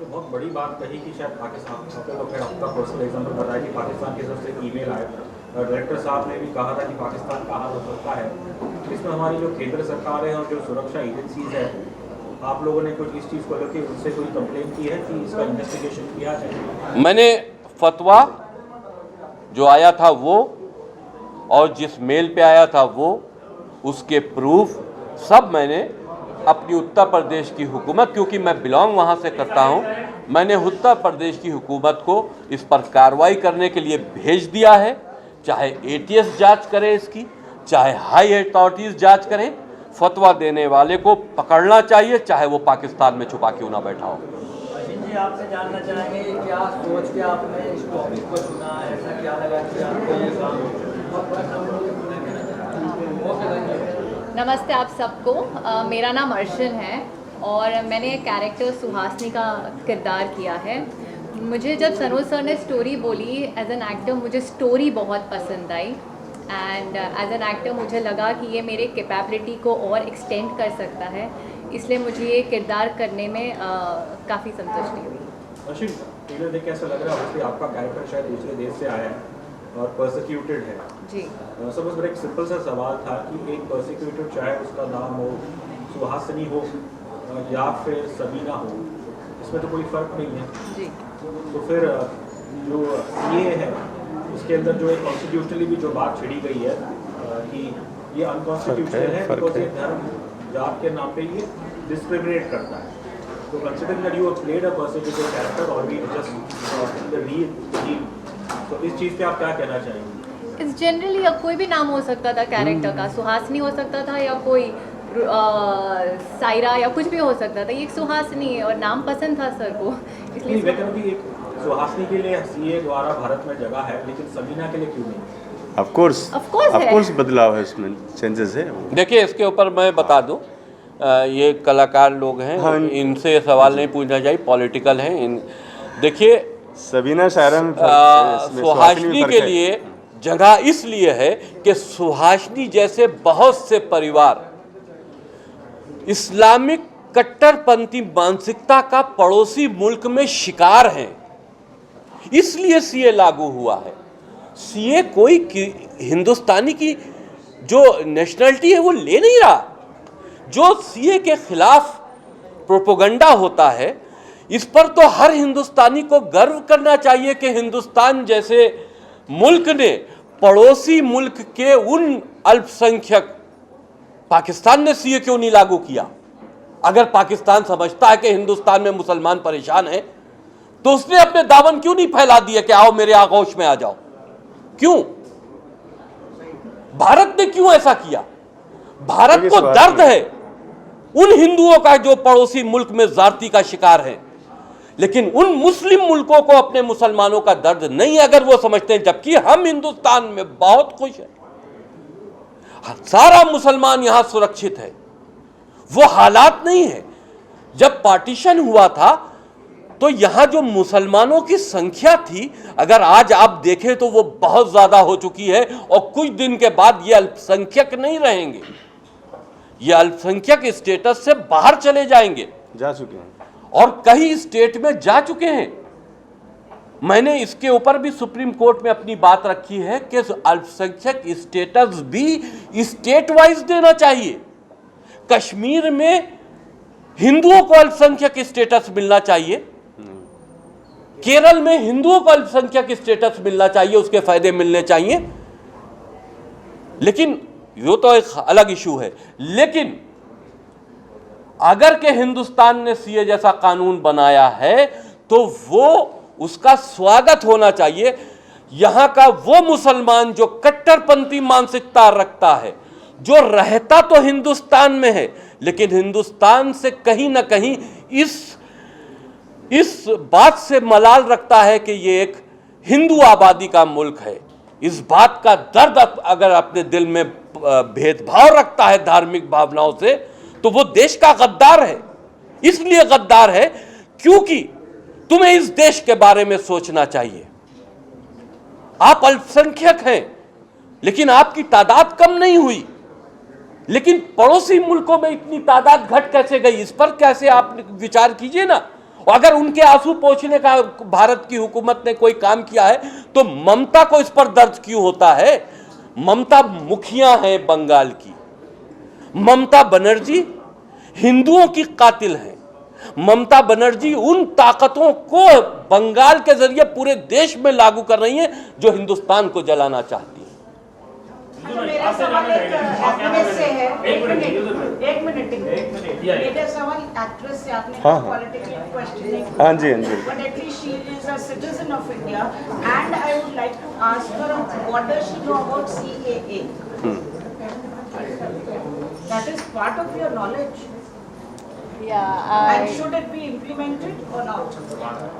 ये बहुत बड़ी बात कही कि शायद पाकिस्तान, आपने तो खैर अपना पर्सनल एग्जाम्पल बताया कि पाकिस्तान की तरफ से एक ईमेल आया था, डायरेक्टर साहब ने भी कहा था कि पाकिस्तान कहाँ हो सकता है। इसमें हमारी जो केंद्र सरकार है और जो सुरक्षा एजेंसीज है, आप लोगों ने कुछ इस चीज़ को लेकर उनसे कोई कंप्लेन की है कि इसका इन्वेस्टिगेशन किया जाए? मैंने फतवा जो आया था वो और जिस मेल पे आया था वो, उसके प्रूफ सब मैंने अपनी उत्तर प्रदेश की हुकूमत, क्योंकि मैं बिलोंग वहाँ से करता हूँ, मैंने उत्तर प्रदेश की हुकूमत को इस पर कार्रवाई करने के लिए भेज दिया है। चाहे एटीएस जांच करे इसकी, चाहे हाई अथॉरिटीज़ जांच करें, फतवा देने वाले को पकड़ना चाहिए, चाहे वो पाकिस्तान में छुपा क्यों ना बैठा हो। अश्विन जी, आपसे जानना चाहेंगे क्या सोच के आपने इस टॉपिक को चुना, ऐसा क्या लगा कि आपको ये काम? नमस्ते आप सबको। मेरा नाम अर्शन है और मैंने कैरेक्टर सुहासिनी का किरदार किया है। मुझे जब सनोज सर ने स्टोरी बोली एज एन एक्टर, मुझे स्टोरी बहुत पसंद आई एंड एज एन एक्टर मुझे लगा कि ये मेरे कैपेबिलिटी को और एक्सटेंड कर सकता है, इसलिए मुझे ये किरदार करने में काफ़ी संतुष्टि हुई। अश्विन, ट्रेलर देख के ऐसा लग रहा है कि आपका कैरेक्टर शायद दूसरे देश से आया है और परसिक्यूटेड है जी। सब मेरा एक सिंपल सा सवाल था कि एक परसिक्यूटेड, चाहे उसका नाम हो सुहासिनी हो या फिर सबीना हो, इसमें तो कोई फ़र्क नहीं है जी। तो फिर जो ये है उसके अंदर जो एक कॉन्स्टिट्यूशनली भी जो बात छिड़ी गई है कि ये अनकॉन्स्टिट्यूशनल है बिकॉज ये धर्म जात के नाम पे ये डिस्क्रिमिनेट करता है। तो considering that you have played a persecuted character और we just in the reel, तो इस चीज़ पे आप क्या कहना चाहेंगे? इस जनरली अब कोई भी नाम हो सकता था कैरेक्टर का, सुहासिनी हो सकता था या कोई सायरा या कुछ भी हो सकता था। ये एक सुहासिनी है और नाम पसंद था सर को, इसलिए एक सुहासिनी के लिए सीए द्वारा भारत में जगह है, लेकिन सबीना के लिए क्यों नहीं? ऑफ कोर्स बदलाव है, इसमें चेंजेस है। देखिए, इसके ऊपर मैं बता दूं, ये कलाकार लोग हैं, हाँ, इनसे सवाल नहीं पूछना चाहिए, पॉलिटिकल हैं। देखिए, सबीना सायरा में सुहासिनी के लिए जगह इसलिए है कि सुहासिनी जैसे बहुत से परिवार इस्लामिक कट्टरपंथी मानसिकता का पड़ोसी मुल्क में शिकार हैं, इसलिए सीए लागू हुआ है। सीए कोई हिंदुस्तानी की जो नेशनलिटी है वो ले नहीं रहा। जो सीए के खिलाफ प्रोपेगेंडा होता है, इस पर तो हर हिंदुस्तानी को गर्व करना चाहिए कि हिंदुस्तान जैसे मुल्क ने पड़ोसी मुल्क के उन अल्पसंख्यक, पाकिस्तान ने सीए क्यों नहीं लागू किया? अगर पाकिस्तान समझता है कि हिंदुस्तान में मुसलमान परेशान हैं, तो उसने अपने दामन क्यों नहीं फैला दिया कि आओ मेरे आगोश में आ जाओ? क्यों? भारत ने क्यों ऐसा किया? भारत को दर्द है उन हिंदुओं का जो पड़ोसी मुल्क में जाति का शिकार है, लेकिन उन मुस्लिम मुल्कों को अपने मुसलमानों का दर्द नहीं, अगर वो समझते हैं। जबकि हम हिंदुस्तान में बहुत खुश हैं, सारा मुसलमान यहां सुरक्षित है। वो हालात नहीं है। जब पार्टीशन हुआ था तो यहां जो मुसलमानों की संख्या थी, अगर आज आप देखें तो वो बहुत ज्यादा हो चुकी है और कुछ दिन के बाद ये अल्पसंख्यक नहीं रहेंगे, ये अल्पसंख्यक स्टेटस से बाहर चले जाएंगे, जा चुके हैं और कई स्टेट में जा चुके हैं। मैंने इसके ऊपर भी सुप्रीम कोर्ट में अपनी बात रखी है कि अल्पसंख्यक स्टेटस भी स्टेट वाइज देना चाहिए। कश्मीर में हिंदुओं को अल्पसंख्यक स्टेटस मिलना चाहिए, केरल में हिंदुओं को अल्पसंख्यक स्टेटस मिलना चाहिए, उसके फायदे मिलने चाहिए। लेकिन ये तो एक अलग इशू है। लेकिन अगर के हिंदुस्तान ने सीए जैसा कानून बनाया है तो वो उसका स्वागत होना चाहिए। यहां का वो मुसलमान जो कट्टरपंथी मानसिकता रखता है, जो रहता तो हिंदुस्तान में है, लेकिन हिंदुस्तान से कहीं ना कहीं इस बात से मलाल रखता है कि ये एक हिंदू आबादी का मुल्क है। इस बात का दर्द अगर अपने दिल में भेदभाव रखता है धार्मिक भावनाओं से, तो वो देश का गद्दार है। इसलिए गद्दार है क्योंकि तुम्हें इस देश के बारे में सोचना चाहिए। आप अल्पसंख्यक हैं, लेकिन आपकी तादाद कम नहीं हुई, लेकिन पड़ोसी मुल्कों में इतनी तादाद घट कैसे गई, इस पर कैसे आप विचार कीजिए ना। और अगर उनके आंसू पोंछने का भारत की हुकूमत ने कोई काम किया है तो ममता को इस पर दर्द क्यों होता है? ममता मुखिया है बंगाल की। ममता बनर्जी हिंदुओं की कातिल है। ममता बनर्जी उन ताकतों को बंगाल के जरिए पूरे देश में लागू कर रही हैं जो हिंदुस्तान को जलाना चाहती हैं। मेरा सवाल एक एक्ट्रेस से है। एक मिनट मेरा सवाल एक्ट्रेस से, आपने पॉलिटिकल क्वेश्चन नहीं किया। हाँ जी, हाँ जी। But at least she is a citizen of India and I would like to ask her what does she know about CAA? That is part of your knowledge. Yeah, And should it be implemented or not?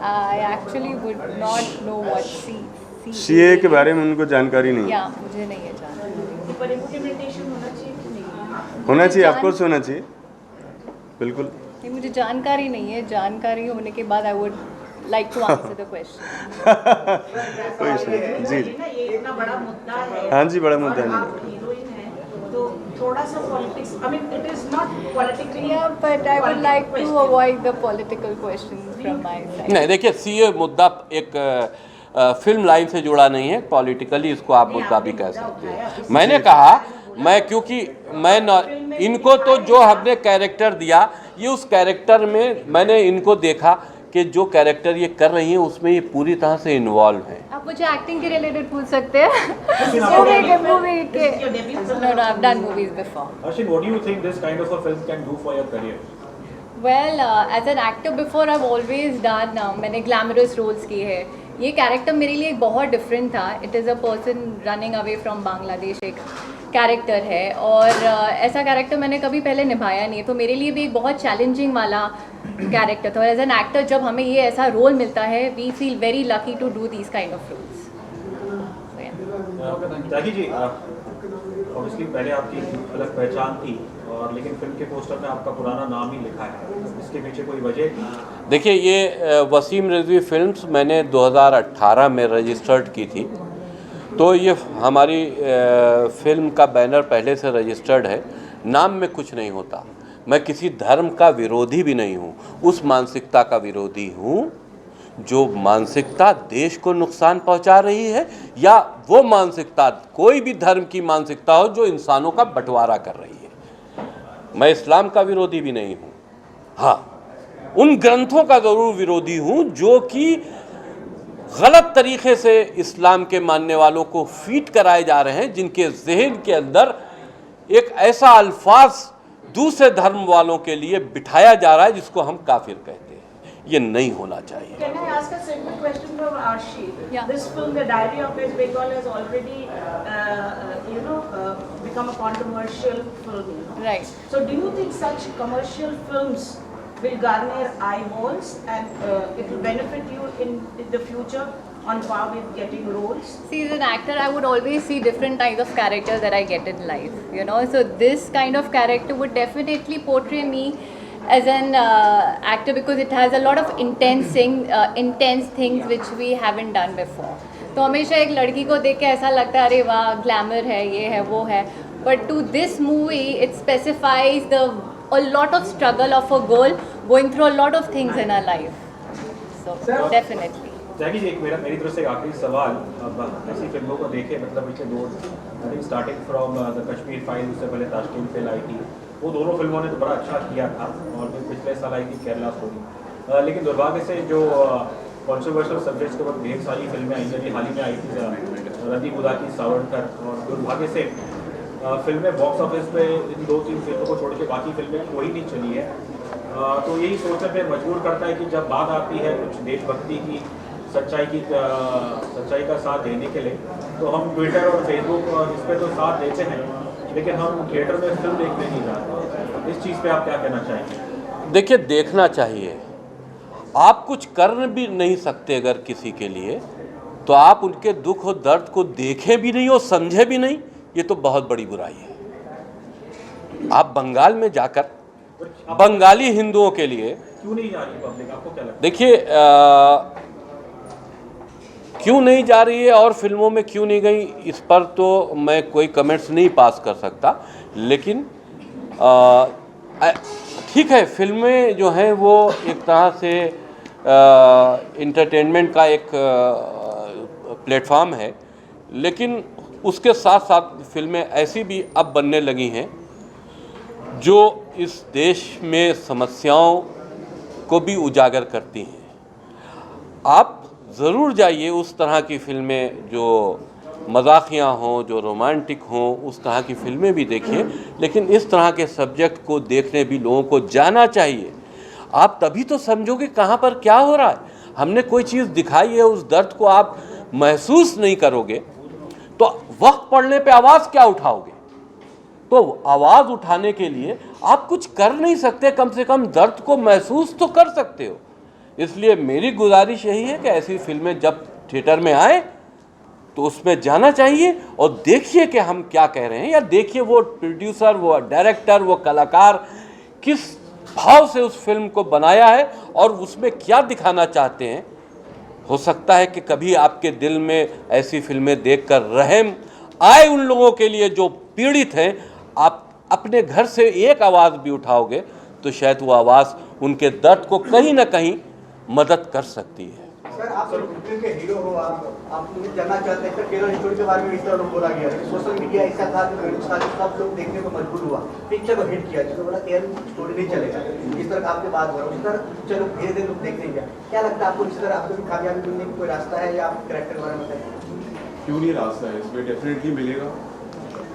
I actually would not know what CA के बारे में उनको जानकारी नहीं है। या मुझे नहीं है जानकारी। पर implementation होना चाहिए कि नहीं? होना चाहिए, आपको होना चाहिए, बिल्कुल। नहीं, मुझे जानकारी नहीं है। जानकारी होने के बाद I would like to answer the question. कोई इशू नहीं। जी जी, ये इतना बड़ा मुद्दा है। हाँ जी, बड़ा मुद्दा है। आप हीरोइन हैं तो थोड़ा सा politics, I mean it is not politically, but I would like to avoid the political questions from my side. नहीं, देखिए CA मुद्दा एक फिल्म लाइन से जुड़ा नहीं है, पॉलिटिकली इसको आप मुद्दा भी कह सकते हैं। मैंने कहा क्योंकि इनको तो जो हमने कैरेक्टर दिया, ये उस कैरेक्टर में मैंने इनको देखा कि जो कैरेक्टर ये कर रही हैं उसमें ये पूरी तरह से इन्वॉल्व हैं। आप मुझे एक्टिंग के रिलेटेड पूछ सकते हैं। मूवी के no I have done movies before. Arshin, what do you think this kind of a film can do for your career? Well as an actor before I always done, मैंने glamorous roles किए हैं। ये character मेरे लिए बहुत different था। It is a person running away from Bangladesh, एक character है और ऐसा कैरेक्टर मैंने कभी पहले निभाया नहीं है, तो मेरे लिए भी एक बहुत चैलेंजिंग वाला कैरेक्टर था। और एज एन एक्टर जब हमें ये ऐसा रोल मिलता है, we feel very lucky to do these kind of roles. Jackie ji, obviously पहले आपकी अलग पहचान थी और लेकिन फिल्म के पोस्टर में आपका पुराना नाम ही लिखा है, इसके पीछे कोई वजह थी? देखिए, ये वसीम रिजवी फिल्म्स मैंने 2018 में रजिस्टर्ड की थी, तो ये हमारी फिल्म का बैनर पहले से रजिस्टर्ड है। नाम में कुछ नहीं होता। मैं किसी धर्म का विरोधी भी नहीं हूँ, उस मानसिकता का विरोधी हूँ जो मानसिकता देश को नुकसान पहुंचा रही है, या वो मानसिकता कोई भी धर्म की मानसिकता हो जो इंसानों का बंटवारा कर रही है। मैं इस्लाम का विरोधी भी नहीं हूँ, हाँ उन ग्रंथों का ज़रूर विरोधी हूँ जो कि गलत तरीके से इस्लाम के मानने वालों को फीड कराए जा रहे हैं, जिनके जहन के अंदर एक ऐसा अल्फाज दूसरे धर्म वालों के लिए बिठाया जा रहा है जिसको हम काफिर कहते हैं। ये नहीं होना चाहिए। Can I ask a simple question from Arshi? Yeah. This film, The Diary of West Bengal, has already, become a controversial film. Right. So, do you think such commercial films will garner eyeballs and it will benefit you in the future on par with getting roles? See, as an actor, I would always see different types of characters that I get in life, you know. So this kind of character would definitely portray me as an actor because it has a lot of intense things which we haven't done before. तो हमेशा एक लड़की को देख के ऐसा लगता है अरे वाह ग्लैमर है, ये है, वो है. But to this movie, it specifies a lot of struggle of a girl going through a lot of things in her life. So definitely. जैकी जी, मेरी तरफ से एक आखिरी सवाल। अब ऐसी फिल्मों को देखे, मतलब पिछले दो, I think starting from the Kashmir file, उससे पहले ताशकंद फिल्म आई थी, वो दोनों फिल्मों ने तो बड़ा अच्छा किया था, और फिर पिछले साल आई थी केरला स्टोरी। लेकिन दुर्भाग्य से जो कॉन्ट्रोवर्शियल सब्जेक्ट्स के ऊपर ढेर सारी फिल्में आई, जैसे हाल ही में आई थी रंदी बुदा की सावरकर, और दुर्भाग्य से फिल्में बॉक्स ऑफिस पे इन 2-3 फिल्मों को छोड़ के बाकी फिल्में कोई नहीं चली है। तो यही सोचकर फिर मजबूर करता है कि जब बात आती है कुछ देशभक्ति की, सच्चाई का साथ देने के लिए, तो हम ट्विटर और फेसबुक और इस पर तो साथ देते हैं, लेकिन हम थिएटर में फिल्म देखने नहीं जाते। इस चीज़ पे आप क्या कहना चाहेंगे? देखिए, देखना चाहिए। आप कुछ कर भी नहीं सकते अगर किसी के लिए, तो आप उनके दुख और दर्द को देखें भी नहीं और समझे भी नहीं, ये तो बहुत बड़ी बुराई है। आप बंगाल में जाकर बंगाली हिंदुओं के लिए क्यों नहीं जा रही पब्लिक, आपको क्या लगता है? देखिए, क्यों नहीं जा रही है और फिल्मों में क्यों नहीं गई, इस पर तो मैं कोई कमेंट्स नहीं पास कर सकता, लेकिन ठीक है, फिल्में जो हैं वो एक तरह से इंटरटेनमेंट का एक प्लेटफॉर्म है, लेकिन उसके साथ साथ फिल्में ऐसी भी अब बनने लगी हैं जो इस देश में समस्याओं को भी उजागर करती हैं। आप ज़रूर जाइए, उस तरह की फिल्में जो मज़ाक़िया हों, जो रोमांटिक हों, उस तरह की फिल्में भी देखिए, लेकिन इस तरह के सब्जेक्ट को देखने भी लोगों को जाना चाहिए। आप तभी तो समझोगे कहाँ पर क्या हो रहा है। हमने कोई चीज़ दिखाई है, उस दर्द को आप महसूस नहीं करोगे तो वक्त पड़ने पे आवाज़ क्या उठाओगे। तो आवाज़ उठाने के लिए आप कुछ कर नहीं सकते, कम से कम दर्द को महसूस तो कर सकते हो। इसलिए मेरी गुजारिश यही है कि ऐसी फिल्में जब थिएटर में आए तो उसमें जाना चाहिए और देखिए कि हम क्या कह रहे हैं, या देखिए वो प्रोड्यूसर, वो डायरेक्टर, वो कलाकार किस भाव से उस फिल्म को बनाया है और उसमें क्या दिखाना चाहते हैं। हो सकता है कि कभी आपके दिल में ऐसी फिल्में देखकर रहम आए उन लोगों के लिए जो पीड़ित हैं। आप अपने घर से एक आवाज़ भी उठाओगे तो शायद वो आवाज़ उनके दर्द को कहीं ना कहीं मदद कर सकती है। सर, आप फिल्म के हीरो हो, आप मुझे जानना चाहते हैं सर, केरल स्टोरी के बारे में इस तरह बोला गया है, सोशल मीडिया ऐसा था कि सब लोग देखने को मजबूर हुआ, पिक्चर को हिट किया, जिसको बोला केरल स्टोरी नहीं चलेगा, इस तरह आपके बात हो रहा है, उस तरह चलो धीरे धीरे लोग देख लेंगे। क्या लगता है आपको, इस तरह आपको भी कामयाबी मिलने की कोई रास्ता है, या आप कैरेक्टर के बारे में बताएं? क्यों नहीं रास्ता है, इसमें डेफिनेटली मिलेगा।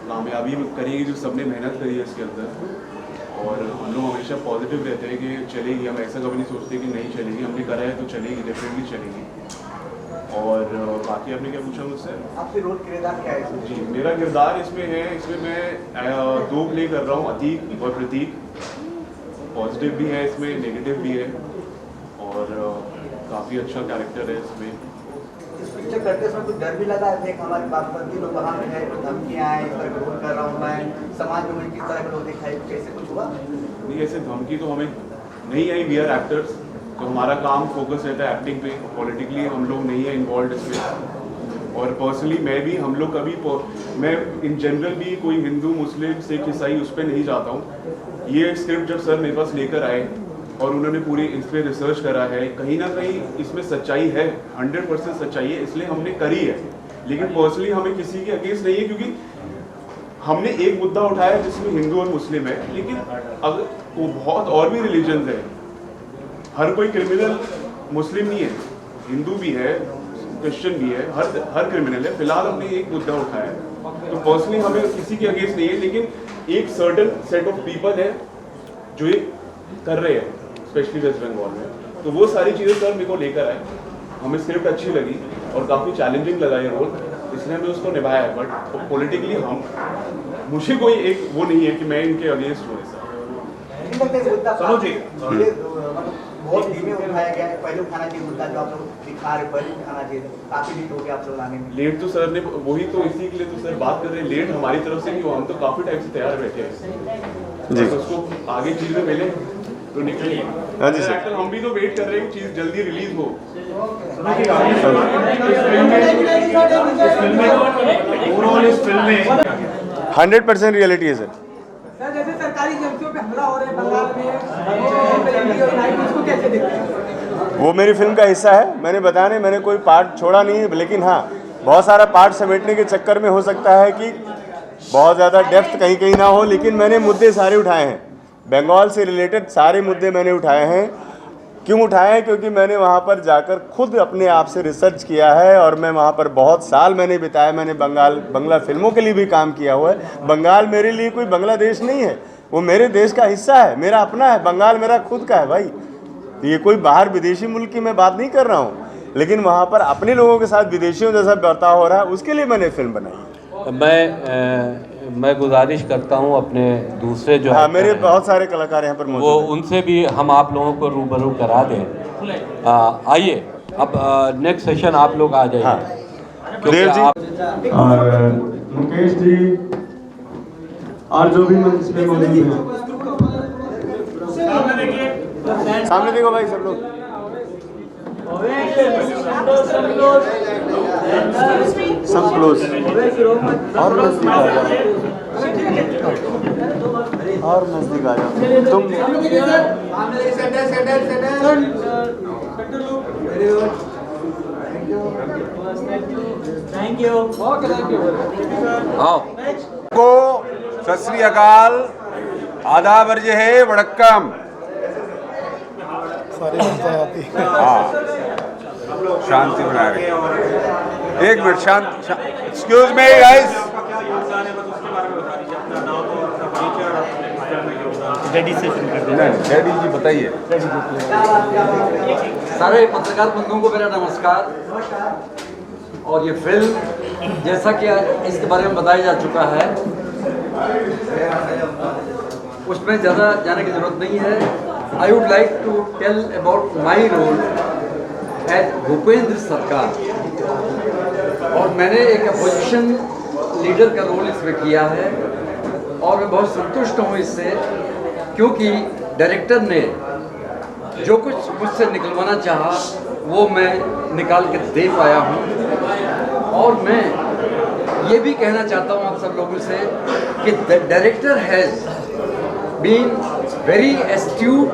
कामयाबी करेगी जो सबने मेहनत करी है इसके अंदर, और हम लोग हमेशा पॉजिटिव रहते हैं कि चलेगी। हम ऐसा कभी नहीं सोचते कि नहीं चलेगी, हमने करा है तो चलेगी, डेफिनेटली चलेगी। और बाकी आपने क्या पूछा मुझसे? आपके रोल किरदार क्या है? जी, मेरा किरदार इसमें है, इसमें मैं 2 प्ले कर रहा हूँ, अतीक और प्रतीक। पॉजिटिव भी है इसमें, नेगेटिव भी है, और काफ़ी अच्छा कैरेक्टर है इसमें। इस पिक्चर करते समय कुछ डर भी लगा है? देख हमारे बागपंथी लोग वहाँ पे है, धमकियाँ हैं, इस तरह का रोल कर रहा हूँ मैं, समाज में मुझे किस तरह का रोल दिखाई, कैसे कुछ हुआ? नहीं, ऐसे धमकी तो हमें नहीं आई। वी आर एक्टर्स, तो हमारा काम फोकस रहता है एक्टिंग पे। पॉलिटिकली हम लोग नहीं है इन्वॉल्व इसमें। और पर्सनली मैं भी, हम लोग कभी, मैं इन जनरल भी कोई हिंदू, मुस्लिम, सिख, ईसाई उस पर नहीं जाता हूँ। ये स्क्रिप्ट जब सर मेरे पास लेकर आए और उन्होंने पूरी इस पर रिसर्च करा है, कहीं ना कहीं इसमें सच्चाई है, 100% सच्चाई है, इसलिए हमने करी है। लेकिन पर्सनली हमें किसी के अगेंस्ट नहीं है, क्योंकि हमने एक मुद्दा उठाया जिसमें हिंदू और मुस्लिम है, लेकिन अगर वो बहुत और भी रिलीजन है। हर कोई क्रिमिनल मुस्लिम नहीं है, हिंदू भी है, क्रिश्चियन भी है, हर क्रिमिनल है। फिलहाल हमने एक मुद्दा उठाया है, तो पर्सनली हमें किसी के अगेंस्ट नहीं है, लेकिन एक सर्टन सेट ऑफ पीपल है जो ये कर रहे हैं, स्पेशली वेस्ट बंगाल में। तो वो सारी चीज़ें सर मेरे को लेकर आए, हमें स्क्रिप्ट अच्छी लगी और काफ़ी चैलेंजिंग लगा ये रोल, इसलिए हमने उसको निभाया है। बट पॉलिटिकली मुझे कोई एक वो नहीं है कि मैं इनके अगेंस्ट हूँ। सुनो जी, बहुत धीमे उठाया गया है, पहले उठाना चाहिए मुद्दा जो आप लोग दिखा रहे, पहले उठाना चाहिए, काफी लेट हो गया आप लोग आने में। लेट तो सर ने, वही तो इसी के लिए तो सर बात कर रहे हैं, लेट हमारी तरफ से क्यों, हम तो काफ़ी टाइम से तैयार बैठे हैं जी। उसको आगे चीज़ें मिले तो निकलिए। हाँ जी सर, एक्टर हम भी तो वेट कर रहे हैं कि चीज़ जल्दी रिलीज हो। इस फिल्म में 100% रियलिटी है सर। सर, जैसे सरकारी एजेंसियों पे हमला हो रहा है बंगाल में, उसको कैसे देखते हैं? वो मेरी फिल्म का हिस्सा है, मैंने बताया नहीं, मैंने कोई पार्ट छोड़ा नहीं है, लेकिन हाँ बहुत सारा पार्ट समेटने के चक्कर में हो सकता है कि बहुत ज़्यादा डेप्थ कहीं कहीं ना हो, लेकिन मैंने मुद्दे सारे उठाए हैं, बंगाल से रिलेटेड सारे मुद्दे मैंने उठाए हैं। क्यों उठाए हैं? क्योंकि मैंने वहाँ पर जाकर खुद अपने आप से रिसर्च किया है और मैं वहाँ पर बहुत साल मैंने बिताया। मैंने बंगला फिल्मों के लिए भी काम किया हुआ है। बंगाल मेरे लिए कोई बांग्लादेश नहीं है, वो मेरे देश का हिस्सा है, मेरा अपना है। बंगाल मेरा खुद का है भाई, ये कोई बाहर विदेशी मुल्क की मैं बात नहीं कर रहा हूँ, लेकिन वहाँ पर अपने लोगों के साथ विदेशियों जैसा बर्ताव हो रहा है, उसके लिए मैंने फिल्म बनाई। मैं गुजारिश करता हूं अपने दूसरे जो हाँ, मेरे बहुत सारे कलाकार यहाँ पर मौजूद वो हैं, उनसे भी हम आप लोगों को रूबरू करा दें। आइए अब नेक्स्ट सेशन आप लोग आ जाइए। हाँ। क्योंकि देव जी आप और मुकेश जी और जो भी मंच पे मौजूद हैं, सामने देखो भाई सब लोग। सब क्लोज और नजदीक आ जाओ, और नजदीक आ जाओ तुम। Thank you. आओ को सत श्री अकाल, आदाब अर्ज है, वड़क्कम। हाँ, शांति बनाए रखें। एक मिनट शांत, एक्सक्यूज मी गाइस। डैडी जी बताइए। सारे पत्रकार बंधुओं को मेरा नमस्कार। और ये फिल्म जैसा कि इसके बारे में बताया जा चुका है, उसमें ज़्यादा जाने की ज़रूरत नहीं है। I would like to tell about my role as Bhupendra Sarkar. और मैंने एक अपोजिशन लीडर का रोल इसमें किया है और मैं बहुत संतुष्ट हूँ इससे, क्योंकि डायरेक्टर ने जो कुछ मुझसे निकलवाना चाहा वो मैं निकाल के दे पाया हूँ। और मैं ये भी कहना चाहता हूँ आप सब लोगों से कि the director has been very astute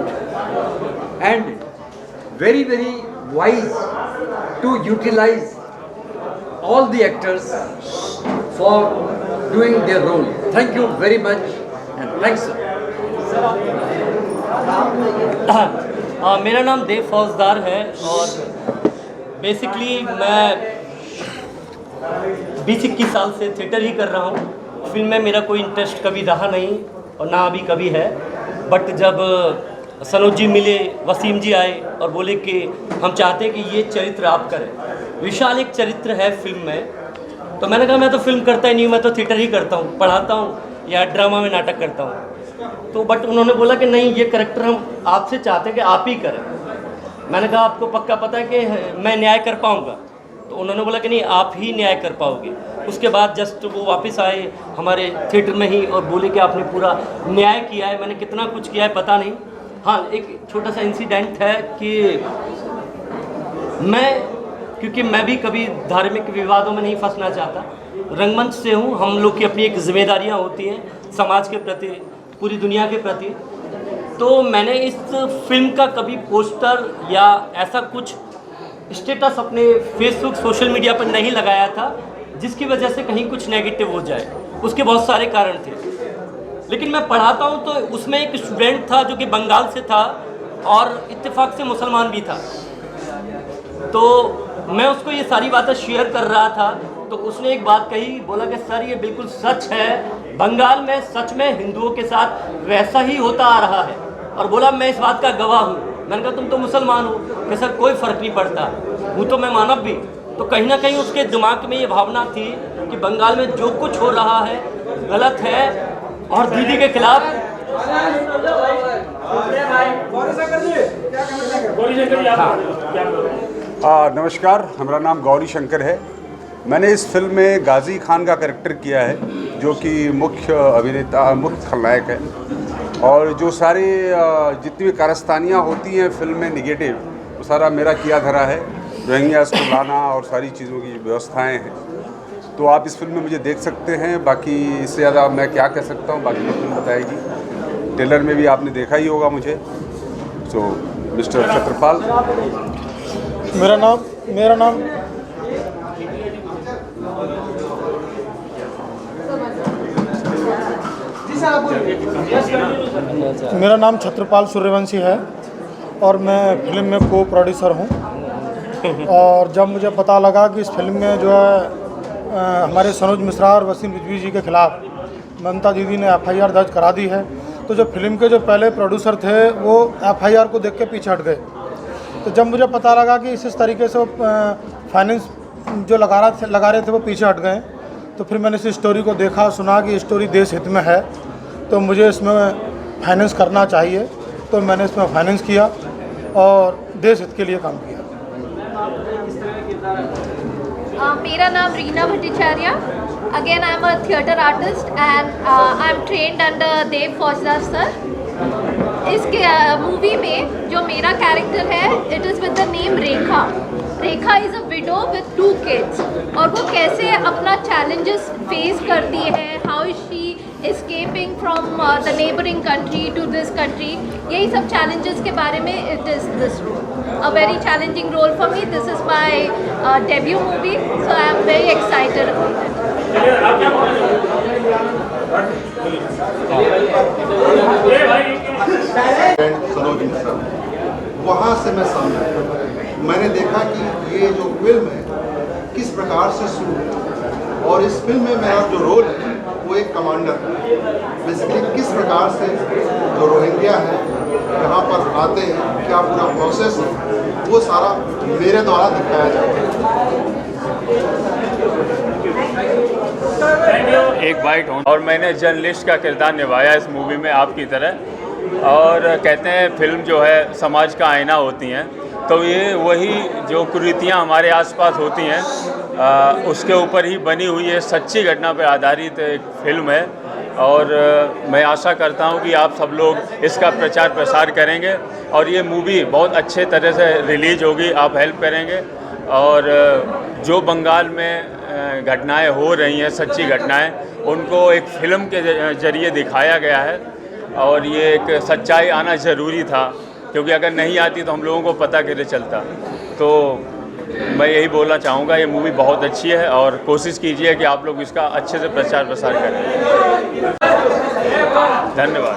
and very very wise to utilize all the actors for doing their role. Thank you very much and thanks sir. मेरा नाम देव फौजदार है और बेसिकली मैं 20-21 साल से थिएटर ही कर रहा हूँ। फिल्म में मेरा कोई इंटरेस्ट कभी रहा नहीं और ना अभी कभी है। बट जब सनोज जी मिले, वसीम जी आए और बोले कि हम चाहते हैं कि ये चरित्र आप करें, विशाल एक चरित्र है फिल्म में, तो मैंने कहा मैं तो फिल्म करता ही नहीं हूँ, मैं तो थिएटर ही करता हूँ, पढ़ाता हूँ या ड्रामा में नाटक करता हूँ। तो बट उन्होंने बोला कि नहीं, ये कैरेक्टर हम आपसे चाहते हैं कि आप ही करें। मैंने कहा आपको पक्का पता है कि मैं न्याय कर पाऊँगा? तो उन्होंने बोला कि नहीं, आप ही न्याय कर पाओगे। उसके बाद जस्ट वो वापस आए हमारे थिएटर में ही और बोले कि आपने पूरा न्याय किया है। मैंने कितना कुछ किया है पता नहीं। हाँ, एक छोटा सा इंसिडेंट है कि क्योंकि मैं भी कभी धार्मिक विवादों में नहीं फंसना चाहता, रंगमंच से हूँ, हम लोग की अपनी एक जिम्मेदारियाँ होती हैं समाज के प्रति, पूरी दुनिया के प्रति। तो मैंने इस फिल्म का कभी पोस्टर या ऐसा कुछ स्टेटस अपने फेसबुक सोशल मीडिया पर नहीं लगाया था जिसकी वजह से कहीं कुछ नेगेटिव हो जाए। उसके बहुत सारे कारण थे, लेकिन मैं पढ़ाता हूँ तो उसमें एक स्टूडेंट था जो कि बंगाल से था और इत्तेफाक से मुसलमान भी था। तो मैं उसको ये सारी बातें शेयर कर रहा था तो उसने एक बात कही, बोला कि सर ये बिल्कुल सच है, बंगाल में सच में हिंदुओं के साथ वैसा ही होता आ रहा है। और बोला मैं इस बात का गवाह हूँ। मैंने कहा तुम तो मुसलमान हो? कि सर कोई फ़र्क नहीं पड़ता, हूँ तो मैं मानव भी। तो कहीं ना कहीं उसके दिमाग में ये भावना थी कि बंगाल में जो कुछ हो रहा है गलत है और दीदी के खिलाफ। नमस्कार, हमारा नाम गौरी शंकर है। मैंने इस फिल्म में गाजी खान का कैरेक्टर किया है जो कि मुख्य अभिनेता, मुख्य खलनायक है। और जो सारे जितनी भी कारस्तानियाँ होती हैं फिल्म में निगेटिव, वो सारा मेरा किया धरा है। रोहिंग्यास को लाना और सारी चीज़ों की व्यवस्थाएं हैं। तो आप इस फिल्म में मुझे देख सकते हैं। बाकी इससे ज़्यादा मैं क्या कह सकता हूँ, बाकी फिल्म बताएगी। ट्रेलर में भी आपने देखा ही होगा मुझे। तो मिस्टर छत्रपाल। मेरा नाम मेरा नाम छत्रपाल सूर्यवंशी है और मैं फिल्म में को प्रोड्यूसर हूँ। और जब मुझे पता लगा कि इस फिल्म में जो है हमारे सनोज मिश्रा और वसीम रिजवी जी के खिलाफ ममता दीदी ने FIR दर्ज करा दी है, तो जो फिल्म के जो पहले प्रोड्यूसर थे वो FIR को देख के पीछे हट गए। तो जब मुझे पता लगा कि इस तरीके से फाइनेंस जो लगा रहे थे वो पीछे हट गए, तो फिर मैंने इस स्टोरी को देखा, सुना कि स्टोरी देश हित में है तो मुझे इसमें फाइनेंस करना चाहिए। तो मैंने इसमें फाइनेंस किया और देश हित के लिए काम किया। मेरा नाम Reena Bhattacharya. Again, I am a theatre artist and I am trained under देव फौजदार सर। इस मूवी में जो मेरा कैरेक्टर है, it is with the name Rekha. Rekha is a window with 2 kids और वो कैसे अपना चैलेंजेस फेस करती है, how is she escaping from the neighboring country to this country, यही सब challenges के बारे में it is this role. A very challenging role for me. This is my debut movie, so I am very excited about it. Sanoj Mishra, वहाँ से मैं सामने आया। मैंने देखा कि ये जो फिल्म है किस प्रकार से शुरू है, और इस फिल्म में मेरा जो रोल है वो एक कमांडर है। बेसिकली किस प्रकार से जो रोहिंग्या है यहाँ पर आते हैं, क्या पूरा प्रोसेस है, वो सारा मेरे द्वारा दिखाया जाता है। एक बाइट हूँ और मैंने जर्नलिस्ट का किरदार निभाया इस मूवी में आपकी तरह। और कहते हैं फिल्म जो है समाज का आईना होती हैं, तो ये वही जो कुरीतियाँ हमारे आसपास होती हैं उसके ऊपर ही बनी हुई है, सच्ची घटना पर आधारित एक फिल्म है। और मैं आशा करता हूँ कि आप सब लोग इसका प्रचार प्रसार करेंगे और ये मूवी बहुत अच्छे तरह से रिलीज होगी, आप हेल्प करेंगे। और जो बंगाल में घटनाएं हो रही हैं, सच्ची घटनाएं, उनको एक फिल्म के जरिए दिखाया गया है। और ये एक सच्चाई आना ज़रूरी था, क्योंकि अगर नहीं आती तो हम लोगों को पता कैसे चलता। तो मैं यही बोलना चाहूँगा, ये मूवी बहुत अच्छी है और कोशिश कीजिए कि आप लोग इसका अच्छे से प्रचार प्रसार करें। धन्यवाद।